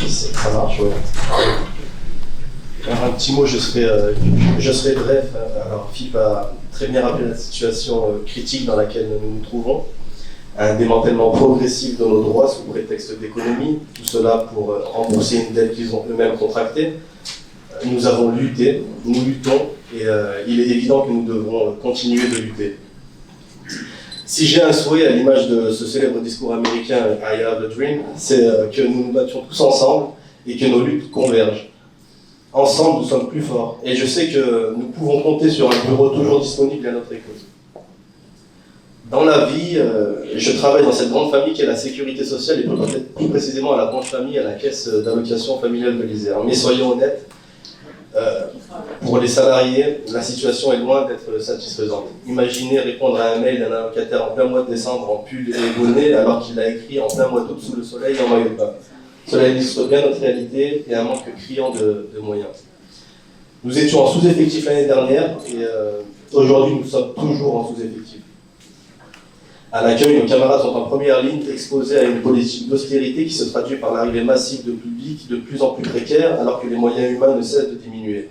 Ça marche, ouais. Alors, un petit mot, je serai bref. Alors, FIP a très bien rappelé la situation critique dans laquelle nous nous trouvons. Un démantèlement progressif de nos droits sous prétexte d'économie, tout cela pour rembourser une dette qu'ils ont eux-mêmes contractée. Nous avons lutté, nous luttons, et il est évident que nous devrons continuer de lutter. Si j'ai un souhait à l'image de ce célèbre discours américain « I have a dream », c'est que nous nous battions tous ensemble et que nos luttes convergent. Ensemble, nous sommes plus forts. Et je sais que nous pouvons compter sur un bureau toujours disponible à notre écoute. Dans la vie, je travaille dans cette grande famille qui est la sécurité sociale et plus précisément à la branche famille, à la caisse d'allocation familiale de l'Isère. Mais soyons honnêtes, pour les salariés, la situation est loin d'être satisfaisante. Imaginez répondre à un mail d'un allocataire en plein mois de décembre en pull et bonnet alors qu'il l'a écrit en plein mois d'août sous le soleil en maillot de bain. Cela illustre bien notre réalité et un manque criant de moyens. Nous étions en sous-effectif l'année dernière et aujourd'hui nous sommes toujours en sous-effectif. À l'accueil, nos camarades sont en première ligne, exposés à une politique d'austérité qui se traduit par l'arrivée massive de publics de plus en plus précaires, alors que les moyens humains ne cessent de diminuer.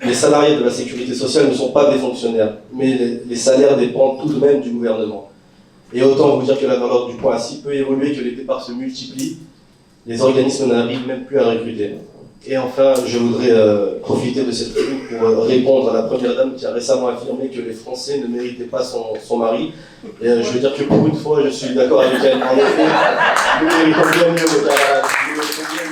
Les salariés de la sécurité sociale ne sont pas des fonctionnaires, mais les salaires dépendent tout de même du gouvernement. Et autant vous dire que la valeur du point a si peu évolué que les départs se multiplient, les organismes n'arrivent même plus à recruter. Et enfin, je voudrais profiter de cette tribune pour répondre à la première dame qui a récemment affirmé que les Français ne méritaient pas son mari. Et je veux dire que pour une fois, je suis d'accord avec elle. En effet, nous méritons bien mieux, nos camarades. Nous méritons bien mieux.